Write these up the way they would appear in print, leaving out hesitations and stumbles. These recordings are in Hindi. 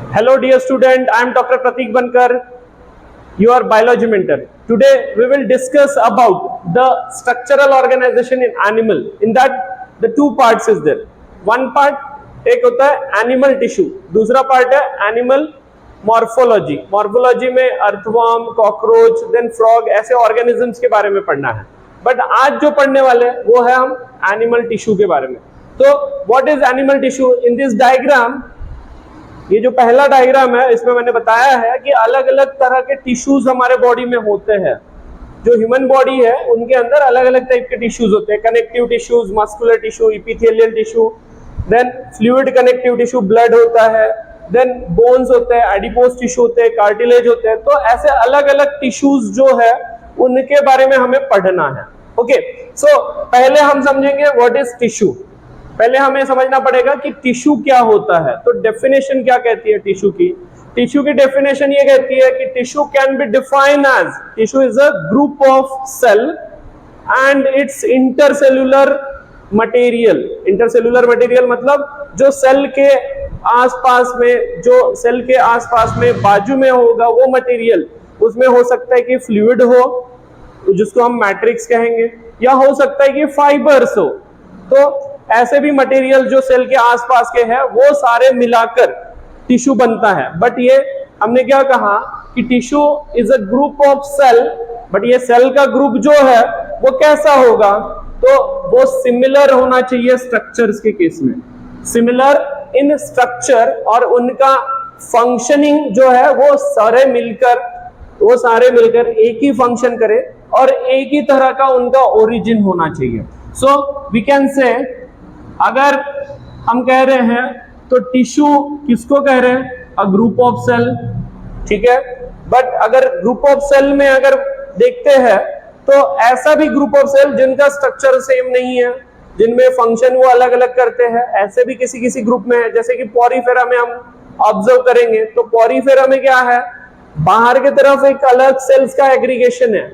Hello dear student, I am Dr. Pratik Bankar, your biology mentor. Today we will discuss about the structural organization in animal. In that the two parts is there. One part एक होता है animal tissue, दूसरा part है animal morphology. Morphology में earthworm, cockroach, then frog ऐसे organisms के बारे में पढ़ना है. But आज जो पढ़ने वाले हैं वो है हम animal tissue के बारे में. तो what is animal tissue? In this diagram, ये जो पहला डायग्राम है इसमें मैंने बताया है कि अलग अलग तरह के टिश्यूज हमारे बॉडी में होते हैं. जो ह्यूमन बॉडी है उनके अंदर अलग अलग टाइप के टिश्यूज होते हैं. Connective tissues, muscular tissue, epithelial tissue, then fluid connective tissue, blood होता है, देन बोन्स होते हैं, एडिपोज टिश्यू होते हैं, कार्टिलेज होते हैं. तो ऐसे अलग अलग टिश्यूज जो है उनके बारे में हमें पढ़ना है. ओके, सो पहले हम समझेंगे व्हाट इज टिश्यू. पहले हमें समझना पड़ेगा कि टिश्यू क्या होता है. तो डेफिनेशन क्या कहती है टिश्यू की? टिश्यू की डेफिनेशन ये कहती है कि tissue can be defined as tissue is a group of cell and its intercellular material. Intercellular material मतलब जो सेल के आसपास में, जो सेल के आसपास में बाजू में होगा वो मटेरियल. उसमें हो सकता है कि फ्लूइड हो जिसको हम मैट्रिक्स कहेंगे, या हो सकता है कि फाइबर्स हो. तो ऐसे भी मटेरियल जो सेल के आसपास के हैं वो सारे मिलाकर टिश्यू बनता है. बट ये हमने क्या कहा कि tissue is a group of cell. But ये सेल का ग्रुप जो है वो कैसा होगा? तो वो सिमिलर होना चाहिए स्ट्रक्चर्स के केस में, सिमिलर इन स्ट्रक्चर, और उनका फंक्शनिंग जो है वो सारे मिलकर एक ही फंक्शन करे और एक ही तरह का उनका ओरिजिन होना चाहिए. सो वी कैन से, अगर हम कह रहे हैं तो टिश्यू किसको कह रहे हैं? A group of cell. ठीक है, बट अगर ग्रुप ऑफ सेल में अगर देखते हैं तो ऐसा भी ग्रुप ऑफ सेल जिनका स्ट्रक्चर सेम नहीं है, जिनमें फंक्शन वो अलग अलग करते हैं, ऐसे भी किसी किसी ग्रुप में है. जैसे कि पॉरीफेरा में हम ऑब्जर्व करेंगे तो पॉरीफेरा में क्या है, बाहर की तरफ एक अलग सेल्स का एग्रीगेशन है,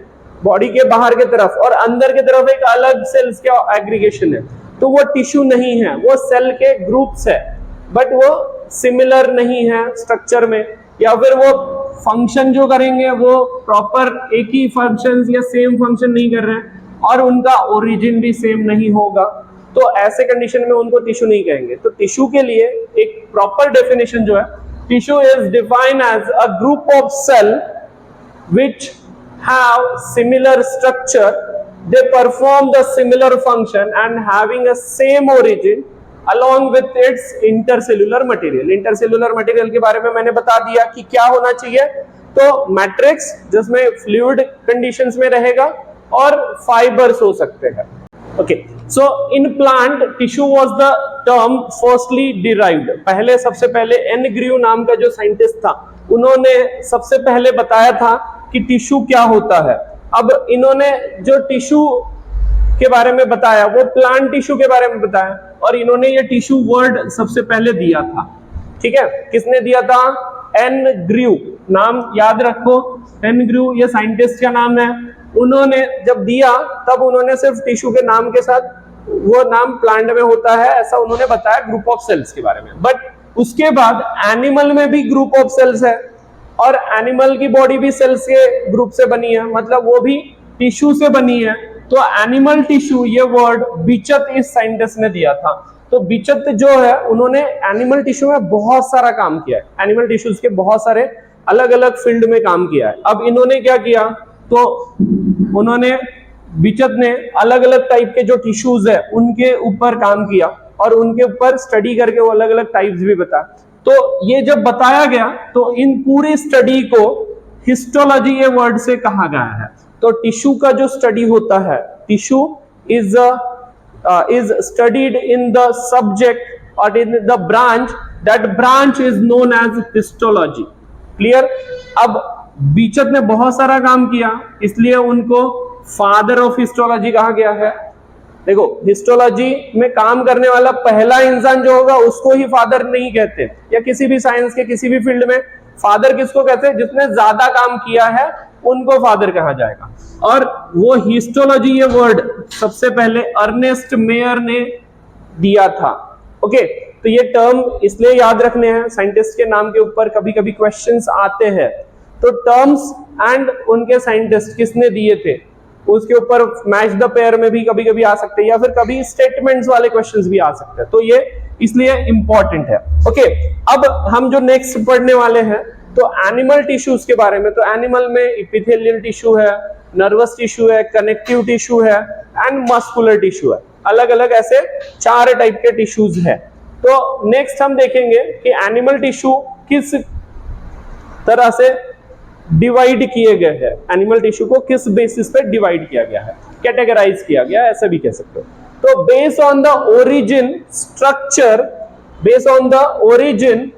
बॉडी के बाहर की तरफ, और अंदर की तरफ एक अलग सेल्स का एग्रीगेशन है. तो वो टिश्यू नहीं है, वो सेल के ग्रुप्स है, बट वो सिमिलर नहीं है स्ट्रक्चर में, या फिर वो फंक्शन जो करेंगे वो प्रॉपर एक ही फंक्शन या सेम फंक्शन नहीं कर रहे हैं, और उनका ओरिजिन भी सेम नहीं होगा. तो ऐसे कंडीशन में उनको टिश्यू नहीं कहेंगे. तो टिश्यू के लिए एक प्रॉपर डेफिनेशन जो है, tissue is defined as a group of cell which have similar structure, they perform the similar function and having a same origin along with its intercellular material. Intercellular material के बारे में मैंने बता दिया कि क्या होना चाहिए. तो मैट्रिक्स जिसमें फ्लूइड कंडीशंस में रहेगा और फाइबर्स हो सकते हैं. Okay, so in plant tissue was the term firstly derived. पहले सबसे पहले एनग्रीव नाम का जो साइंटिस्ट था उन्होंने सबसे पहले बताया था कि टिश्यू क्या होता है. अब इन्होंने जो टिश्यू के बारे में बताया वो प्लांट टिश्यू के बारे में बताया, और इन्होंने ये टिश्यू वर्ड सबसे पहले दिया था. ठीक है, किसने दिया था? एनग्रीव. नाम याद रखो, एनग्रीव ये साइंटिस्ट का नाम है. उन्होंने जब दिया तब उन्होंने सिर्फ टिश्यू के नाम के साथ वो नाम प्लांट में होता है ऐसा उन्होंने बताया ग्रुप ऑफ सेल्स के बारे में. बट उसके बाद एनिमल में भी ग्रुप ऑफ सेल्स है, और एनिमल की बॉडी भी सेल्स के ग्रुप से बनी है, मतलब वो भी टिश्यू से बनी है. तो एनिमल टिश्यू ये वर्ड बिचत इस साइंटिस्ट ने दिया था. तो बिचत जो है उन्होंने एनिमल टिश्यू में बहुत सारा काम किया है, एनिमल टिश्यूज के बहुत सारे अलग अलग फील्ड में काम किया है. अब इन्होंने क्या किया, तो उन्होंने बिचत ने अलग अलग टाइप के जो टिश्यूज है उनके ऊपर काम किया और उनके ऊपर स्टडी करके वो अलग अलग टाइप्स भी बताया. तो ये जब बताया गया तो इन पूरी स्टडी को हिस्टोलॉजी ये वर्ड से कहा गया है. तो टिश्यू का जो स्टडी होता है, tissue is studied in the subject और in the branch, that branch is known as histology. Clear? अब बीचत ने बहुत सारा काम किया इसलिए उनको फादर ऑफ हिस्टोलॉजी कहा गया है. देखो, हिस्टोलॉजी में काम करने वाला पहला इंसान जो होगा उसको ही फादर नहीं कहते, या किसी भी साइंस के किसी भी फील्ड में फादर किसको कहते हैं? जिसने ज्यादा काम किया है उनको फादर कहा जाएगा. और वो हिस्टोलॉजी ये वर्ड सबसे पहले अर्नेस्ट मेयर ने दिया था. ओके, तो ये टर्म इसलिए याद रखने हैं, साइंटिस्ट के नाम के ऊपर कभी कभी क्वेश्चंस आते हैं, तो टर्म्स एंड उनके साइंटिस्ट किसने दिए थे उसके ऊपर मैच द पेयर में भी कभी कभी आ सकते हैं, या फिर कभी स्टेटमेंट्स वाले क्वेश्चंस भी आ सकते हैं, तो ये इसलिए इंपॉर्टेंट है। ओके, अब हम जो नेक्स्ट पढ़ने वाले हैं तो एनिमल टिश्यूज के बारे में। तो एनिमल में एपिथेलियल टिश्यू है, नर्वस टिश्यू है, कनेक्टिव टिश्यू है एंड मस्कुलर टिश्यू है। अलग अलग ऐसे 4 टाइप के टिश्यूज है। तो नेक्स्ट हम देखेंगे कि एनिमल टिश्यू किस तरह से डिवाइड किए गए हैं, एनिमल टिश्यू को किस बेसिस पे डिवाइड किया गया है, कैटेगराइज किया गया है, ऐसा भी कह सकते हो। तो based on the origin structure, based on the origin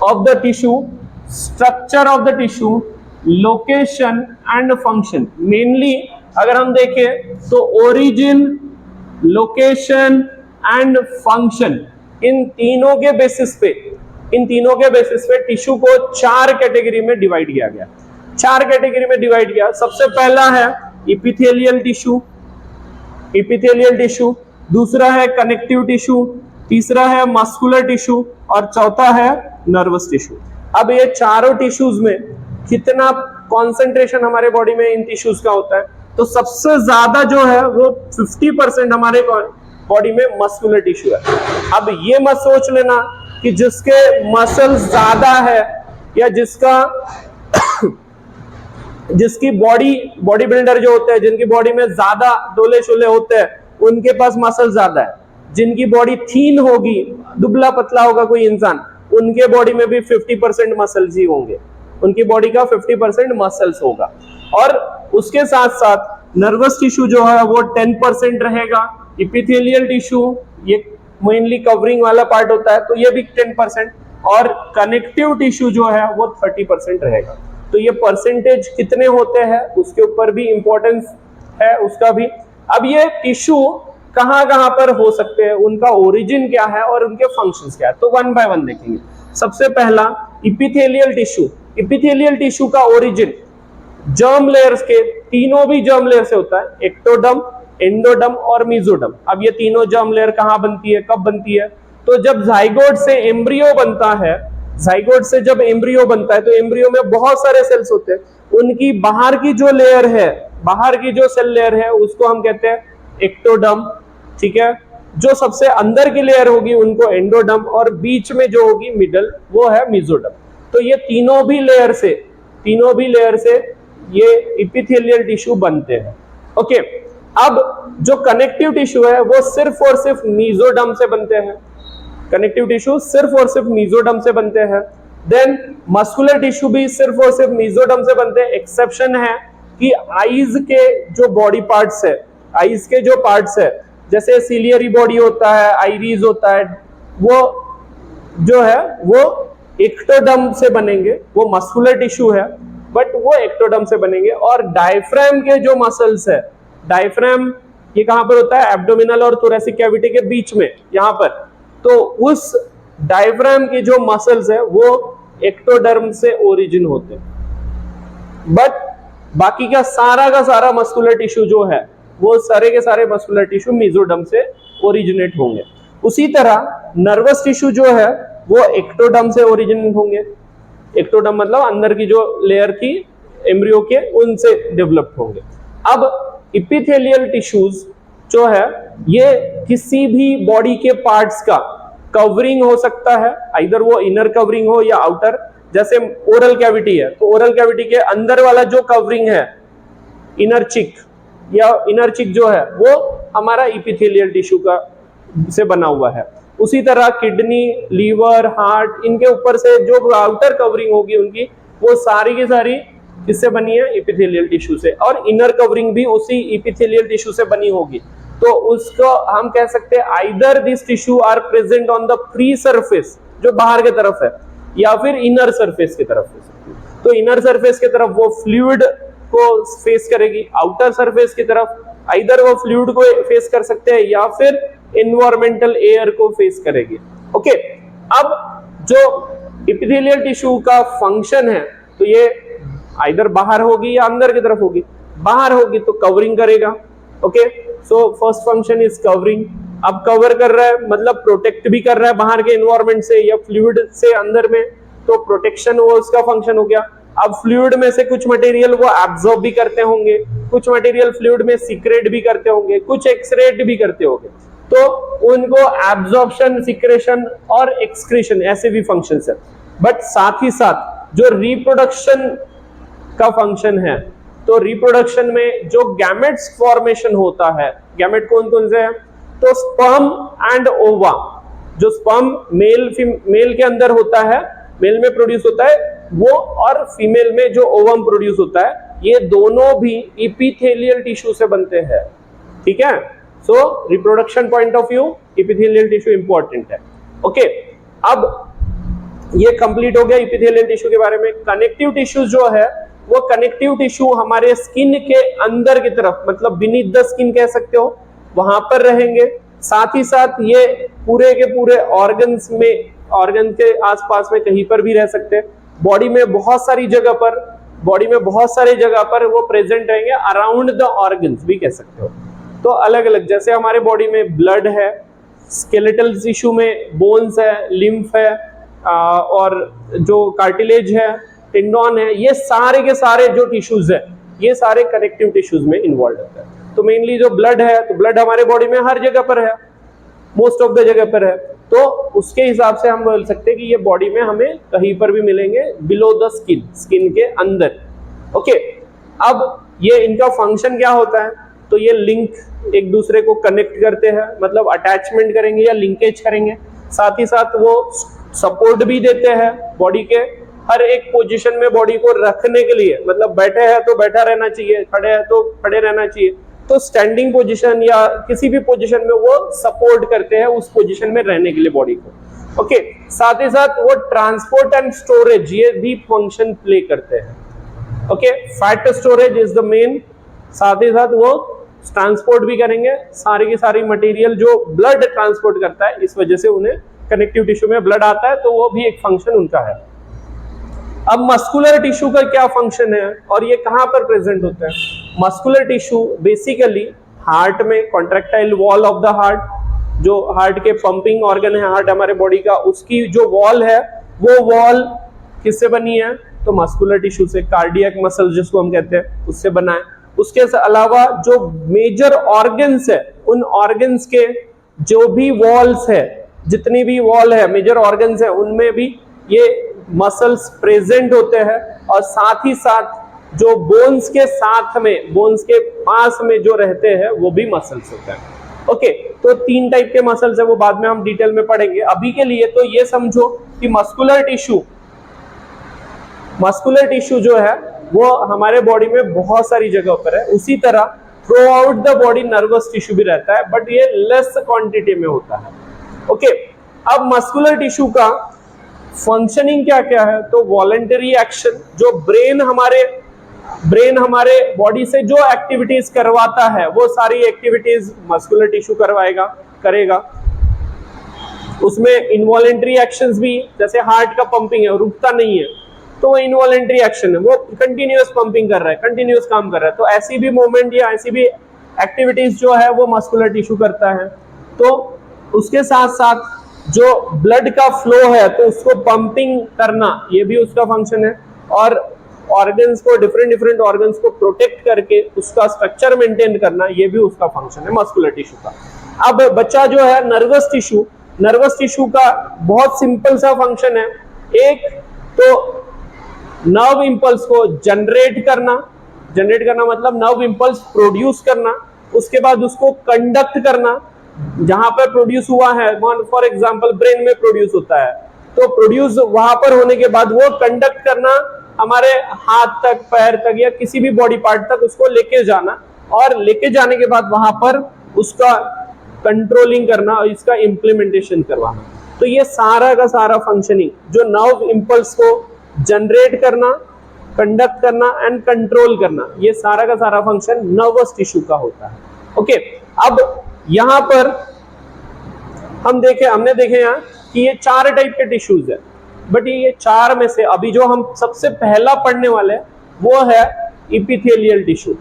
of the tissue, structure of the tissue, location and function. Mainly अगर हम देखें तो ओरिजिन, लोकेशन एंड फंक्शन, इन तीनों के बेसिस पे टिश्यू को 4 कैटेगरी में डिवाइड किया गया। 4 कैटेगरी में डिवाइड किया। सबसे पहला है एपिथेलियल टिश्यू, दूसरा है कनेक्टिव टिश्यू, तीसरा है मस्कुलर टिश्यू और चौथा है नर्वस टिश्यू। अब ये चारों टिश्यूज में कितना कॉन्सेंट्रेशन हमारे बॉडी में इन टिश्यूज का होता है, तो सबसे ज्यादा जो है वो 50% हमारे बॉडी में मस्कुलर टिश्यू है। अब ये मत सोच लेना कि जिसके मसल ज्यादा है या जिसकी बॉडी बिल्डर जो होते हैं, जिनकी बॉडी में ज्यादा डोले शोले होते हैं, उनके पास मसल ज्यादा है। जिनकी बॉडी थीन होगी, दुबला पतला होगा कोई इंसान, उनके बॉडी में भी 50% मसल्स ही होंगे, उनकी बॉडी का 50% मसल्स होगा। और उसके साथ साथ नर्वस टिश्यू जो है वो 10% रहेगा। एपिथेलियल टिश्यू ये मेनली कवरिंग वाला पार्ट होता है, तो ये भी 10%, और कनेक्टिव टिश्यू जो है वो 30% रहेगा। तो ये परसेंटेज कितने होते हैं उसके ऊपर भी इंपॉर्टेंस है उसका भी। अब ये टिश्यू कहां कहां पर हो सकते हैं, उनका ओरिजिन क्या है और उनके फंक्शंस क्या है, तो 1 बाय 1 देखेंगे। सबसे पहला एपिथेलियल टिश्यू। एपिथेलियल टिश्यू का ओरिजिन जर्म लेयर्स के, तीनों भी जर्म लेयर से होता है, एक्टोडर्म, एंडोडर्म और मेसोडर्म। अब ये तीनों जर्म लेयर कहां बनती है, कब बनती है, तो जब जाइगोट से एम्ब्रियो बनता है। जाइगोट से जब एम्ब्रियो बनता है तो एम्ब्रियो में बहुत सारे सेल्स होते हैं, उनकी बाहर की जो लेयर है, बाहर की जो सेल लेयर है उसको हम कहते हैं एक्टोडर्म, ठीक है। जो सबसे अंदर की लेयर होगी उनको एंडोडर्म, और बीच में जो होगी मिडल वो है मेसोडर्म। तो ये तीनों भी लेयर से ये एपिथेलियल टिश्यू बनते हैं। ओके, अब जो कनेक्टिव टिश्यू है वो सिर्फ और सिर्फ मेसोडर्म से बनते हैं। कनेक्टिव टिश्यू सिर्फ और सिर्फ मेसोडर्म से बनते हैं। देन मस्कुलर टिश्यू भी सिर्फ और सिर्फ मेसोडर्म से बनते हैं। एक्सेप्शन है कि आईज के जो बॉडी पार्ट्स है, आईज के जो पार्ट्स है, जैसे सिलियरी बॉडी होता है, आइरिस होता है, वो जो है वो एक्टोडर्म से बनेंगे, वो मस्कुलर टिश्यू है बट वो एक्टोडर्म से बनेंगे। और डायफ्राम के जो मसल्स है, डायफ्राम ये कहां पर होता है, एब्डोमिनल और थोरेसिक कैविटी के बीच में, यहां पर, तो उस डायफ्राम के जो मसल्स है वो एक्टोडर्म से ओरिजिन होते हैं। बट बाकी का सारा मस्कुलर टिश्यू जो है वो सारे के सारे मस्कुलर टिश्यू मेसोडर्म से ओरिजिनेट होंगे। उसी तरह नर्वस टिश्यू जो है वो एक्टोडर्म से ओरिजिनेट होंगे। एक्टोडर्म मतलब अंदर की जो लेयर की एम्ब्रियो के, उनसे डेवलप होंगे। अब एपिथेलियल टिश्यूज जो है ये किसी भी बॉडी के पार्ट्स का कवरिंग हो सकता है, आइदर वो इनर कवरिंग हो या आउटर। जैसे ओरल कैविटी है तो ओरल कैविटी के अंदर वाला जो कवरिंग है, इनर चिक जो है वो हमारा एपिथेलियल टिश्यू का से बना हुआ है। उसी तरह किडनी, लीवर, हार्ट, इनके ऊपर से जो आउटर कवरिंग होगी उनकी, वो सारी की सारी किससे बनी है, एपिथेलियल टिश्यू से। और इनर कवरिंग भी उसी एपिथेलियल टिश्यू से बनी होगी। तो उसको हम कह सकते हैं either this tissue are present on the free surface, जो बाहर की तरफ है, या फिर इनर सरफेस की तरफ हो सकती है। तो इनर सरफेस की तरफ वो फ्लूइड को फेस करेगी, आउटर सरफेस की तरफ आइदर वो फ्लूइड को फेस कर सकते हैं या फिर एनवायरमेंटल एयर को फेस करेगी। ओके, अब जो एपिथेलियल टिश्यू का फंक्शन है तो ये आइदर बाहर होगी या अंदर की तरफ होगी। बाहर होगी तो कवरिंग करेगा। Okay, so first function is covering, अब कवर कर रहा है मतलब प्रोटेक्ट भी कर रहा है बाहर के एनवायरनमेंट से या फ्लूइड से अंदर में, तो प्रोटेक्शन वो उसका फंक्शन हो गया। अब फ्लूइड में से कुछ मटेरियल वो एब्जॉर्ब भी करते होंगे, कुछ मटेरियल फ्लूइड में सीक्रेट भी करते होंगे, कुछ एक्सक्रेट भी करते होंगे, तो उनको एब्जॉर्प्शन, सिक्रेशन और एक्सक्रीशन ऐसे भी फंक्शंस है। बट साथ ही साथ जो रिप्रोडक्शन का फंक्शन है, तो रिप्रोडक्शन में जो गैमेट्स फॉर्मेशन होता है, गैमेट कौन कौन से हैं, तो स्पर्म एंड ओवा, जो स्पर्म मेल के अंदर होता है, मेल में प्रोड्यूस होता है वो, और फीमेल में जो ओवम प्रोड्यूस होता है, ये दोनों भी इपिथेलियल टिश्यू से बनते हैं। ठीक है, सो reproduction point of view epithelial tissue important है। ओके, अब ये कंप्लीट हो गया इपिथेलियल टिश्यू के बारे में। कनेक्टिव टिश्यू जो है, वो कनेक्टिव टिश्यू हमारे स्किन के अंदर की तरफ, मतलब बीनीथ द स्किन कह सकते हो, वहां पर रहेंगे। साथ ही साथ ये पूरे के पूरे ऑर्गन्स में, ऑर्गन के आसपास में कहीं पर भी रह सकते हैं। बॉडी में बहुत सारी जगह पर वो प्रेजेंट रहेंगे, अराउंड द ऑर्गन्स भी कह सकते हो। तो अलग अलग, जैसे हमारे बॉडी में ब्लड है, स्केलेटल टिश्यू में बोन्स है, लिम्फ है, और जो कार्टिलेज है, टेंडन है, ये सारे के सारे जो टिश्यूज है, ये सारे कनेक्टिव टिश्यूज में इन्वॉल्व होता है। तो मेनली जो ब्लड है, तो ब्लड हमारे बॉडी में हर जगह पर है, मोस्ट ऑफ द जगह पर है, तो उसके हिसाब से हम बोल सकते हैं कि ये बॉडी में हमें कहीं पर भी मिलेंगे, बिलो द स्किन, स्किन के अंदर। ओके, अब ये इनका फंक्शन क्या होता है, तो ये लिंक एक दूसरे को कनेक्ट करते हैं, मतलब अटैचमेंट करेंगे या लिंकेज करेंगे। साथ ही साथ वो सपोर्ट भी देते हैं बॉडी के हर एक पोजीशन में, बॉडी को रखने के लिए, मतलब बैठे हैं तो बैठा रहना चाहिए, खड़े हैं तो खड़े रहना चाहिए, तो स्टैंडिंग पोजीशन या किसी भी पोजीशन में वो सपोर्ट करते हैं उस पोजीशन में रहने के लिए बॉडी को। ओके, साथ ही साथ वो ट्रांसपोर्ट एंड स्टोरेज ये भी फंक्शन प्ले करते हैं। Okay, fat storage is the main, साथ ही साथ वो ट्रांसपोर्ट भी करेंगे सारी की सारी मटेरियल जो ब्लड ट्रांसपोर्ट करता है, इस वजह से उन्हें कनेक्टिव टिश्यू में ब्लड आता है, तो वो भी एक फंक्शन उनका है। अब मस्कुलर टिश्यू का क्या फंक्शन है और ये कहां पर प्रेजेंट होता है? मस्कुलर टिश्यू बेसिकली हार्ट में, contractile wall of the heart, जो हार्ट के पंपिंग ऑर्गन है हार्ट हमारे बॉडी का, उसकी जो वॉल है, वो वॉल किससे बनी है? तो मस्कुलर टिश्यू से, कार्डियक मसल जिसको हम कहते हैं, उससे बना है। उसके अलावा जो मेजर ऑर्गन्स है, उन ऑर्गन्स के जो भी वॉल्स है, जितनी भी वॉल है, मेजर ऑर्गन्स है, उनमें भी ये मसल्स प्रेजेंट होते हैं। और साथ ही साथ जो बोन्स के साथ में, बोन्स के पास में जो रहते हैं, वो भी मसल्स होते हैं। ओके, तो 3 टाइप के मसल्स है, वो बाद में हम डिटेल में पढ़ेंगे। अभी के लिए तो ये समझो कि मस्कुलर टिश्यू जो है वो हमारे बॉडी में बहुत सारी जगह पर है। उसी तरह through out the body nervous tissue भी रहता है, बट ये लेस क्वांटिटी में होता है। ओके, अब मस्कुलर टिश्यू का फंक्शनिंग क्या क्या है? तो वॉलंटरी एक्शन, जो ब्रेन हमारे बॉडी से जो एक्टिविटीज करवाता है, वो सारी एक्टिविटीज मस्कुलर टिश्यू करेगा। उसमें इनवॉलंटरी एक्शंस भी, जैसे हार्ट का पंपिंग है, रुकता नहीं है, तो वो इनवॉलंटरी एक्शन है, वो कंटिन्यूअस पंपिंग कर रहा है, कंटिन्यूअस काम कर रहा है, तो ऐसी भी मूवमेंट या ऐसी भी एक्टिविटीज जो है वो मस्कुलर टिश्यू करता है। तो उसके साथ साथ जो ब्लड का फ्लो है, तो उसको पंपिंग करना, ये भी उसका फंक्शन है। और ऑर्गन्स को, डिफरेंट ऑर्गन्स को प्रोटेक्ट करके उसका स्ट्रक्चर मेंटेन करना, ये भी उसका फंक्शन है मस्कुलर टिश्यू का। अब बच्चा जो है नर्वस टिश्यू का बहुत सिंपल सा फंक्शन है। एक तो नर्व इंपल्स को जनरेट करना मतलब नर्व इंपल्स प्रोड्यूस करना, उसके बाद उसको कंडक्ट करना, जहां पर प्रोड्यूस हुआ है, फॉर एग्जांपल ब्रेन में प्रोड्यूस होता है, तो प्रोड्यूस वहां पर होने के बाद वो कंडक्ट करना हमारे हाथ तक, पैर तक या किसी भी बॉडी पार्ट तक उसको लेके जाना, और लेके जाने के बाद वहां पर उसका कंट्रोलिंग करना और इसका इम्प्लीमेंटेशन करवाना। तो ये सारा का सारा फंक्शनिंग, जो नर्व इंपल्स को जनरेट करना, कंडक्ट करना एंड कंट्रोल करना, ये सारा का सारा फंक्शन नर्वस टिश्यू का होता है। ओके, अब यहां पर हमने देखे यहाँ कि ये 4 टाइप के टिश्यूज है, बट ये 4 में से अभी जो हम सबसे पहला पढ़ने वाले हैं वो है epithelial tissue.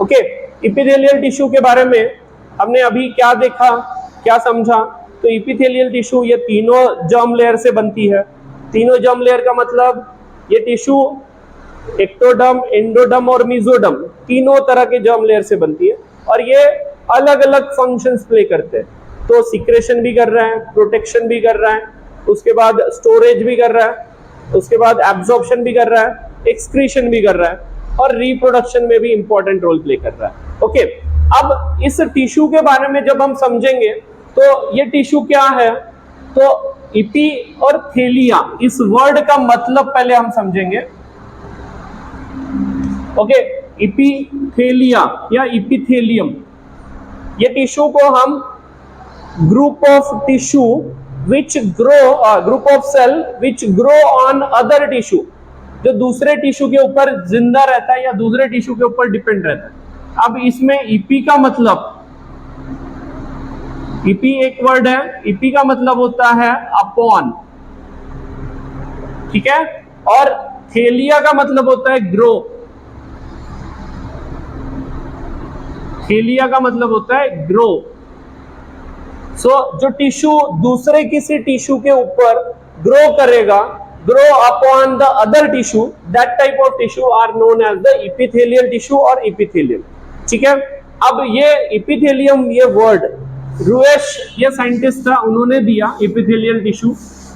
Okay, epithelial tissue के बारे में हमने अभी क्या देखा क्या समझा? तो इपिथेलियल टिश्यू ये तीनों जर्म लेयर से बनती है। तीनों जर्म लेयर का मतलब ये टिश्यू एक्टोडर्म, एंडोडर्म और मेसोडर्म तीनों तरह के जर्म लेयर से बनती है और ये अलग अलग फंक्शंस प्ले करते हैं। तो सिक्रेशन भी कर रहा है, प्रोटेक्शन भी कर रहा है, उसके बाद स्टोरेज भी कर रहा है, उसके बाद एब्जॉर्प्शन भी कर रहा है, एक्सक्रीशन भी कर रहा है और रिप्रोडक्शन में भी इंपॉर्टेंट रोल प्ले कर रहा है। ओके, अब इस टिश्यू के बारे में जब हम समझेंगे तो ये टिश्यू क्या है, तो इपी और थेलिया इस वर्ड का मतलब पहले हम समझेंगे। ओके, इपीथेलिया या इपिथेलियम, ये टिश्यू को हम group of tissue which grow, group of cell which grow on other tissue, जो दूसरे टिश्यू के ऊपर जिंदा रहता है या दूसरे टिश्यू के ऊपर डिपेंड रहता है। अब इसमें ईपी का मतलब, ईपी एक वर्ड है, ईपी का मतलब होता है अपॉन, ठीक है, और थेलिया का मतलब होता है ग्रो। थेलिया का मतलब होता है ग्रो। जो टिश्यू दूसरे किसी टिश्यू के ऊपर ग्रो करेगा, grow upon the other tissue, that type of tissue are known as the epithelial tissue और इपिथेलियम। ठीक है, अब ये इपिथेलियम, ये वर्ड रूएश ये साइंटिस्ट था, उन्होंने दिया इपिथेलियल टिश्यू।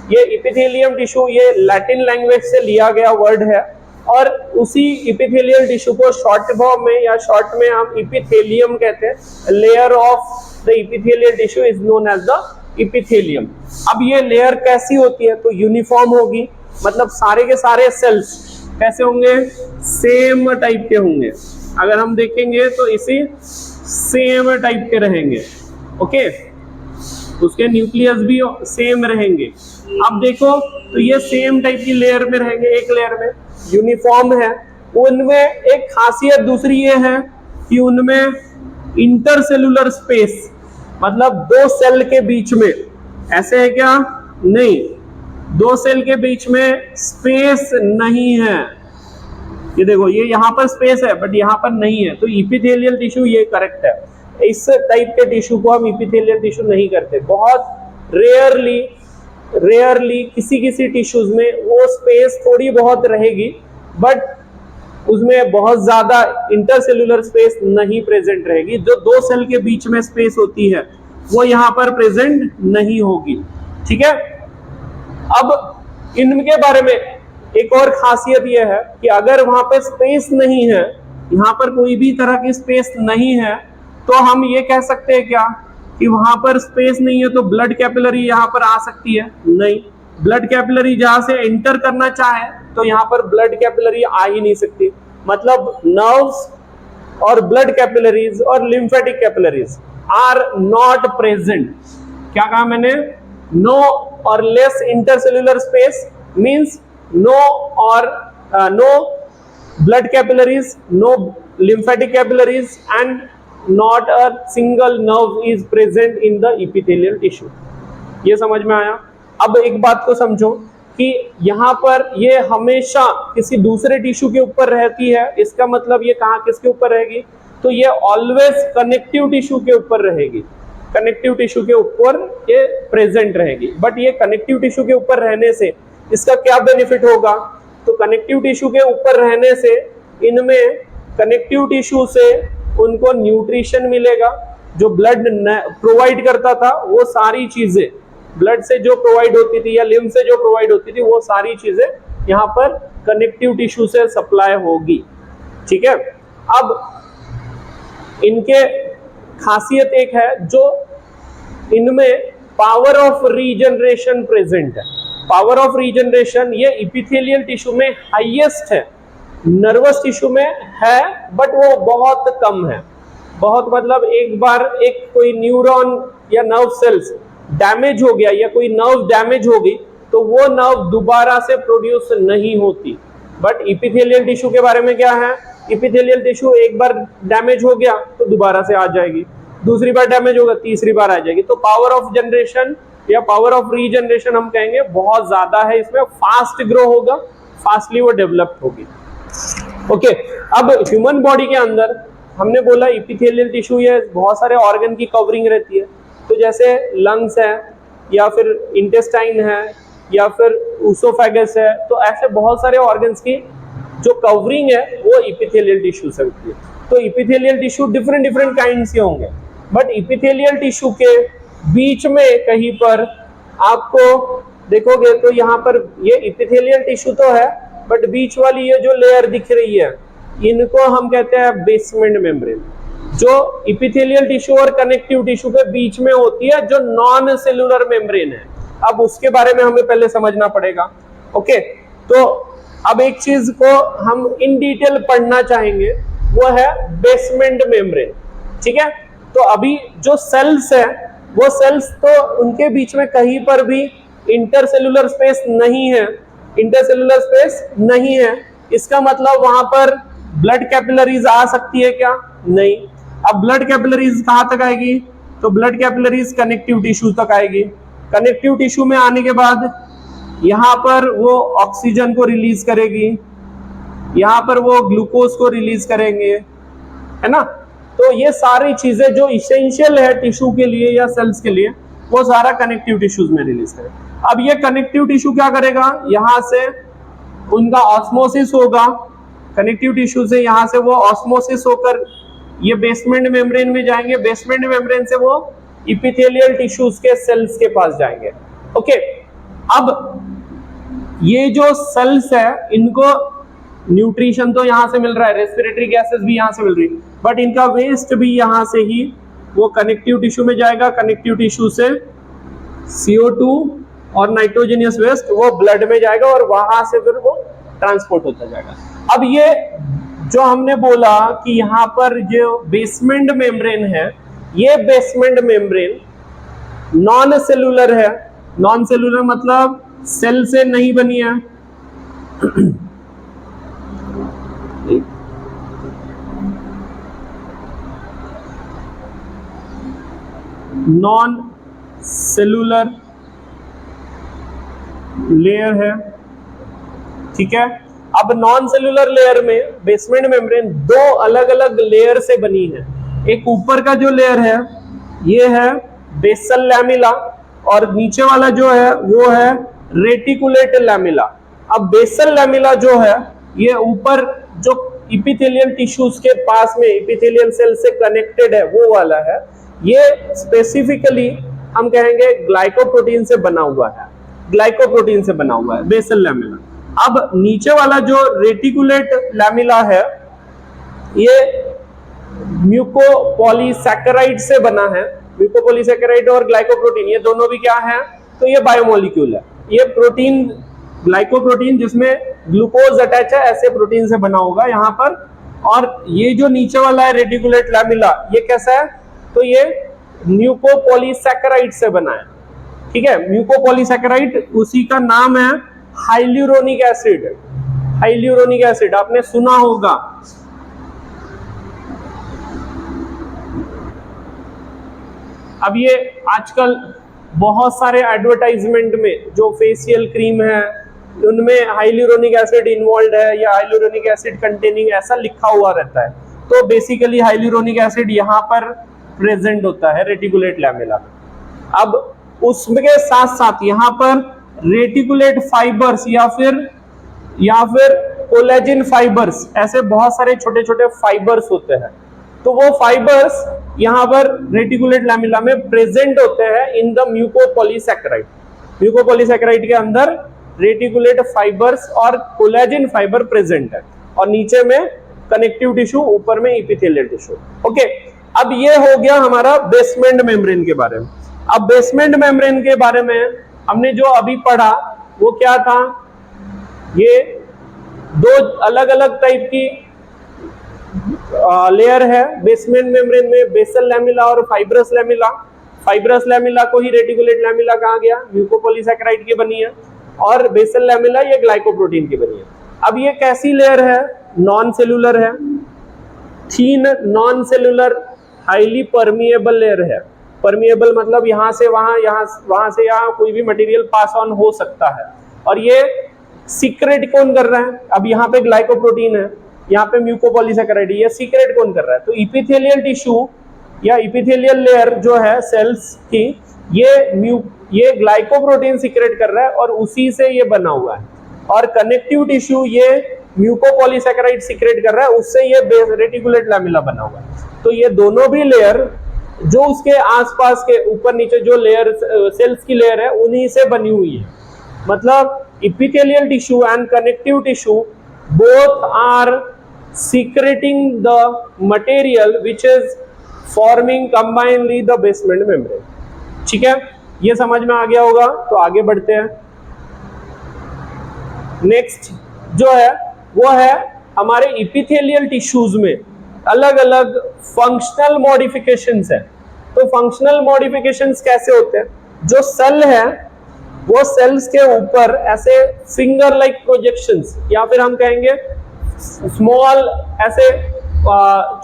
ये इपिथेलियम टिश्यू ये लैटिन लैंग्वेज से लिया गया वर्ड है और उसी इपिथेलियल टिश्यू को शॉर्ट फॉर्म में या शॉर्ट में हम इपिथेलियम कहते हैं। Layer of the epithelial tissue is known as the epithelium. अब ये लेयर कैसी होती है, तो यूनिफॉर्म होगी, मतलब सारे के सारे सेल्स कैसे होंगे, सेम टाइप के होंगे। अगर हम देखेंगे तो इसी सेम टाइप के रहेंगे। ओके, उसके न्यूक्लियस भी सेम रहेंगे। अब देखो तो ये सेम टाइप की लेयर में रहेंगे, एक लेयर में यूनिफॉर्म है। उनमें एक खासियत दूसरी ये है कि उनमें इंटरसेलुलर स्पेस, मतलब दो सेल के बीच में, ऐसे है क्या, नहीं, दो सेल के बीच में स्पेस नहीं है। ये देखो, ये यहाँ पर स्पेस है बट यहाँ पर नहीं है, तो इपिथेलियल टिश्यू ये करेक्ट है। इस टाइप के टिश्यू को हम इपिथेलियल टिश्यू नहीं करते, बहुत रेयरली किसी टिश्यूज में वो स्पेस थोड़ी बहुत रहेगी बट उसमें बहुत ज्यादा इंटरसेलुलर स्पेस नहीं प्रेजेंट रहेगी। जो दो सेल के बीच में स्पेस होती है वो यहाँ पर प्रेजेंट नहीं होगी। ठीक है, अब इनके बारे में एक और खासियत यह है कि अगर वहां पे स्पेस नहीं है, यहाँ पर कोई भी तरह की स्पेस नहीं है, तो हम ये कह सकते हैं क्या कि वहां पर स्पेस नहीं है तो ब्लड कैपिलरी यहाँ पर आ सकती है? नहीं, ब्लड कैपिलरी जहां से एंटर करना चाहे तो यहाँ पर ब्लड कैपिलरी आ ही नहीं सकती। मतलब नर्व्स और ब्लड कैपिलरीज और lymphatic capillaries are not present. क्या कहा मैंने? नो और less intercellular space means no और no blood capillaries, no lymphatic capillaries and not a single nerve is present in the epithelial tissue। ये समझ में आया? अब एक बात को समझो कि यहाँ पर ये हमेशा किसी दूसरे टिश्यू के ऊपर रहती है, इसका मतलब ये कहाँ किसके ऊपर रहेगी? तो ये ऑलवेज कनेक्टिव टिश्यू के ऊपर रहेगी, कनेक्टिव टिश्यू के ऊपर ये प्रेजेंट रहेगी। बट ये कनेक्टिव टिश्यू के ऊपर रहने से इसका क्या बेनिफिट होगा? तो कनेक्टिव टिश्यू के ऊपर रहने से इनमें कनेक्टिव टिश्यू से उनको न्यूट्रिशन मिलेगा। जो ब्लड प्रोवाइड करता था वो सारी चीजें, ब्लड से जो प्रोवाइड होती थी या लिम्फ से जो प्रोवाइड होती थी, वो सारी चीजें यहाँ पर कनेक्टिव टिश्यू से सप्लाई होगी। ठीक है, अब इनके खासियत एक है, जो इनमें पावर ऑफ रीजनरेशन प्रेजेंट है। पावर ऑफ रीजनरेशन ये इपिथेलियल टिश्यू में हाईएस्ट है, नर्वस टिश्यू में है बट वो बहुत कम है। बहुत मतलब एक बार एक कोई न्यूरॉन या नर्व सेल्स डैमेज हो गया या कोई नर्व डैमेज हो गई तो वो नर्व दोबारा से प्रोड्यूस नहीं होती। बट इपिथेलियल टिश्यू के बारे में क्या है? इपिथेलियल टिश्यू एक बार डैमेज हो गया तो दोबारा से आ जाएगी, दूसरी बार डैमेज होगा तीसरी बार आ जाएगी। तो पावर ऑफ जनरेशन या पावर ऑफ रीजनरेशन हम कहेंगे बहुत ज्यादा है इसमें, फास्ट ग्रो होगा, फास्टली वो डेवलप होगी। ओके, अब ह्यूमन बॉडी के अंदर हमने बोला इपिथेलियल टिश्यू ये बहुत सारे ऑर्गन की कवरिंग रहती है। तो जैसे लंग्स है या फिर इंटेस्टाइन है या फिर ऊसोफेगस है, तो ऐसे बहुत सारे ऑर्गन्स की जो कवरिंग है वो इपिथेलियल टिश्यू से होती है। तो epithelial tissue different different kind के होंगे, बट इपिथेलियल टिश्यू के बीच में कहीं पर आपको देखोगे तो यहाँ पर ये इपिथेलियल टिश्यू तो है, बट बीच वाली ये जो लेयर दिख रही है इनको हम कहते हैं बेसमेंट मेम्ब्रेन, जो इपिथेलियल टिश्यू और कनेक्टिव टिश्यू के बीच में होती है, जो नॉन सेलुलर मेम्ब्रेन है। अब उसके बारे में हमें पहले समझना पड़ेगा। ओके, तो अब एक चीज को हम इन डिटेल पढ़ना चाहेंगे, वो है बेसमेंट मेम्ब्रेन। ठीक है, तो अभी जो सेल्स है वो सेल्स तो उनके बीच में कहीं पर भी इंटरसेलुलर स्पेस नहीं है, इंटरसेलुलर स्पेस नहीं है। इसका मतलब वहां पर ब्लड कैपिलरीज आ सकती है क्या? नहीं। अब ब्लड कैपिलरीज कहां तक आएगी? तो ब्लड कैपिलरीज कनेक्टिव टिश्यू तक आएगी। कनेक्टिव टिश्यू में आने के बाद यहां पर वो ऑक्सीजन को रिलीज करेगी, यहां पर वो ग्लूकोज को रिलीज करेंगे, है ना। तो ये सारी चीजें जो इसेंशियल है टिश्यू के लिए या सेल्स के लिए, वो सारा कनेक्टिव टिश्यूज में रिलीज करेगा। अब ये कनेक्टिव टिश्यू क्या करेगा? यहां से उनका ऑस्मोसिस होगा, कनेक्टिव टिश्यू से यहां से वो ऑस्मोसिस होकर ये बेसमेंट मेम्ब्रेन में जाएंगे, बेसमेंट मेम्ब्रेन से वो इपिथेलियल टिश्यूज के सेल्स के पास जाएंगे। ओके, अब ये जो सेल्स है इनको न्यूट्रिशन तो यहां से मिल रहा है, रेस्पिरेटरी गैसेस भी यहां से मिल रही है, बट इनका वेस्ट भी यहां से ही वो कनेक्टिव टिश्यू में जाएगा। कनेक्टिव टिश्यू से CO2 और नाइट्रोजनियस वेस्ट वो ब्लड में जाएगा और वहां से फिर वो ट्रांसपोर्ट होता जाएगा। अब ये जो हमने बोला कि यहाँ पर जो बेसमेंट मेम्ब्रेन है, ये बेसमेंट मेम्ब्रेन नॉन सेलुलर है। नॉन सेलुलर मतलब सेल से नहीं बनी है। नॉन सेलुलर लेयर है, ठीक है। अब नॉन सेलुलर लेयर में बेसमेंट मेम्ब्रेन दो अलग अलग लेयर से बनी है। एक ऊपर का जो लेयर है ये है बेसल लैमिला, और नीचे वाला जो है वो है रेटिकुलेट लैमिला। अब बेसल लैमिला जो है ये ऊपर जो इपिथेलियल टिश्यूज के पास में इपिथेलियल सेल से कनेक्टेड है वो वाला है, ये स्पेसिफिकली हम कहेंगे ग्लाइकोप्रोटीन से बना हुआ है, ग्लाइकोप्रोटीन से बना हुआ है बेसल लैमिला। अब नीचे वाला जो रेटिकुलेट लैमिला है ये म्यूकोपॉलीसैकेराइड से बना है। म्यूकोपॉलीसैकेराइड और ग्लाइकोप्रोटीन ये दोनों भी क्या है? तो ये बायोमोलिक्यूल है। ये प्रोटीन ग्लाइकोप्रोटीन जिसमें ग्लूकोज अटैच है, ऐसे प्रोटीन से बना होगा यहाँ पर। और ये जो नीचे वाला है रेटिकुलेट लैमिला, ये कैसा है? तो ये म्यूकोपॉलीसैकेराइड से बना है, ठीक है। म्यूकोपॉलीसैकेराइड उसी का नाम है हाइल्यूरोनिक एसिड। हाइल्यूरोनिक एसिड आपने सुना होगा। अब ये आजकल बहुत सारे एडवर्टाइजमेंट में जो फेशियल क्रीम है उनमें हाइल्यूरोनिक एसिड इन्वॉल्व है या हाइल्यूरोनिक एसिड कंटेनिंग ऐसा लिखा हुआ रहता है। तो बेसिकली हाइल्यूरोनिक एसिड यहाँ पर प्रेजेंट होता है रेटिकुलेट लैमेला में। अब उसके साथ साथ यहाँ पर रेटिकुलेट फाइबर्स या फिर कोलेजिन फाइबर्स, ऐसे बहुत सारे छोटे छोटे फाइबर्स होते हैं। तो वो फाइबर्स यहाँ पर रेटिकुलेट लैमिला में प्रेजेंट होते हैं इन द म्यूकोपॉलीसैकेराइड। म्यूकोपॉलीसैकेराइड के अंदर रेटिकुलेट फाइबर्स और कोलेजिन फाइबर प्रेजेंट है, और नीचे में कनेक्टिव टिश्यू, ऊपर में इपिथेलियल टिश्यू। ओके, अब ये हो गया हमारा बेसमेंट मेम्ब्रेन के बारे में। अब बेसमेंट मेम्ब्रेन के बारे में हमने जो अभी पढ़ा वो क्या था? ये दो अलग अलग टाइप की लेयर है बेसमेंट मेम्ब्रेन में, बेसल लैमिला और फाइब्रस लैमिला। फाइब्रस लैमिला को ही रेटिकुलेट लैमिला कहा गया, म्यूकोपॉलीसैकेराइड की बनी है, और बेसल लैमिला ये ग्लाइकोप्रोटीन की बनी है। अब ये कैसी लेयर है? नॉन सेलुलर है, thin non cellular highly permeable layer है। परमिएबल मतलब यहां से वहां से यहाँ कोई भी मटेरियल पास ऑन हो सकता है। और ये सीक्रेट कौन कर रहा है? अब यहाँ पे ग्लाइकोप्रोटीन है, यहाँ पे म्यूकोपॉलीसैकेराइड, ये सीक्रेट कौन कर रहा है? तो इपिथेलियल टिश्यू या इपिथेलियल लेयर जो है सेल्स की, ये ग्लाइकोप्रोटीन सीक्रेट कर रहा है और उसी से ये बना हुआ है। और कनेक्टिव टिश्यू ये म्यूकोपॉलीसैकेराइड सीक्रेट कर रहा है, उससे ये रेटिकुलेट लैमेला बना हुआ है। तो ये दोनों भी लेयर जो उसके आसपास के ऊपर नीचे जो लेयर सेल्स की लेयर है उन्हीं से बनी हुई है। मतलब epithelial tissue and connective tissue both are secreting the material which is forming combinely the basement membrane. ठीक है, ये समझ में आ गया होगा। तो आगे बढ़ते हैं। नेक्स्ट जो है वो है हमारे इपिथेलियल टिश्यूज में अलग अलग फंक्शनल मॉडिफिकेशंस है। तो फंक्शनल मॉडिफिकेशंस कैसे होते हैं? जो सेल है वो सेल्स के ऊपर ऐसे फिंगर लाइक प्रोजेक्शंस, या फिर हम कहेंगे स्मॉल ऐसे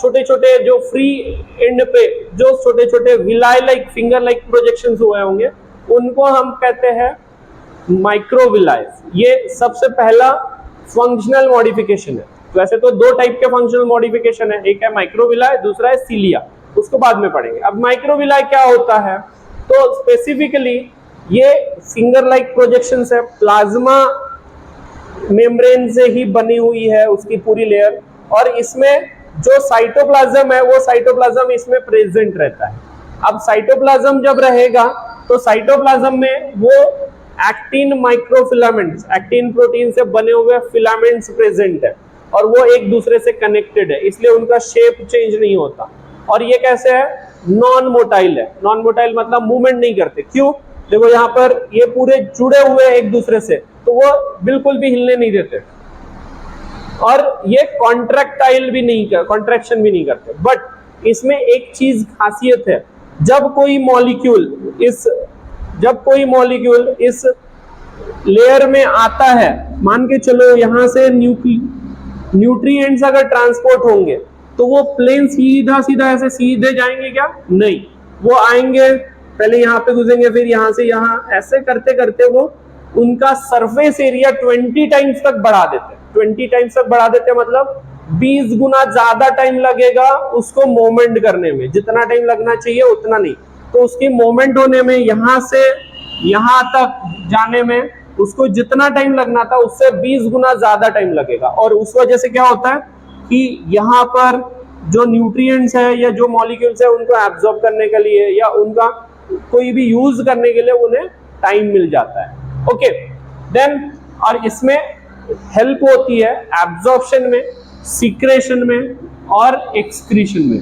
छोटे छोटे जो फ्री एंड पे जो छोटे छोटे villi like finger like projections हुए होंगे, उनको हम कहते हैं माइक्रोविलाइज। ये सबसे पहला फंक्शनल मॉडिफिकेशन है। वैसे तो दो टाइप के फंक्शनल मॉडिफिकेशन है, एक है माइक्रोविलाय, दूसरा है सीलिया, उसको बाद में पढ़ेंगे। अब माइक्रोविलाय क्या होता है? तो स्पेसिफिकली ये फिंगर लाइक प्रोजेक्शंस है, प्लाज्मा मेम्ब्रेन से ही बनी हुई है उसकी पूरी लेयर, और इसमें जो साइटोप्लाज्म है वो साइटोप्लाज्म इसमें प्रेजेंट रहता है। अब साइटोप्लाज्म जब रहेगा तो साइटोप्लाज्म में वो एक्टिन माइक्रोफिलामेंट्स, एक्टिन प्रोटीन से बने हुए फिलामेंट्स प्रेजेंट है और वो एक दूसरे से कनेक्टेड है, इसलिए उनका शेप चेंज नहीं होता। और ये कैसे है? नॉन मोटाइल है। नॉन मोटाइल मतलब मूवमेंट नहीं करते। क्यों? देखो यहाँ पर ये पूरे जुड़े हुए हैं एक दूसरे से, तो वो बिल्कुल भी हिलने नहीं देते और ये कॉन्ट्रैक्टाइल भी नहीं कर, कॉन्ट्रैक्शन भी नहीं करते। बट इसमें एक चीज खासियत है, जब कोई मॉलिक्यूल इस लेयर में आता है, मान के चलो यहां से न्यूट्रिएंट्स अगर ट्रांसपोर्ट होंगे तो वो प्लेन सीधा सीधा ऐसे सीधे जाएंगे क्या? नहीं, वो आएंगे पहले यहाँ पे गुजरेंगे, फिर यहाँ से यहाँ, ऐसे करते करते वो उनका सरफेस एरिया 20 टाइम्स तक बढ़ा देते हैं। 20 टाइम्स तक बढ़ा देते हैं मतलब 20 गुना ज्यादा टाइम लगेगा उसको मूवमेंट करने में, जितना टाइम लगना चाहिए उतना नहीं। तो उसकी मूवमेंट होने में, यहां से यहां तक जाने में उसको जितना टाइम लगना था उससे 20 गुना ज्यादा टाइम लगेगा। और उस वजह से क्या होता है कि यहाँ पर जो न्यूट्रिएंट्स है या जो मॉलिक्यूल्स है उनको एब्जॉर्ब करने के लिए या उनका कोई भी यूज करने के लिए उन्हें टाइम मिल जाता है। ओके, देन और इसमें हेल्प होती है एब्जॉर्प्शन में, सीक्रेशन में और एक्सक्रीशन में।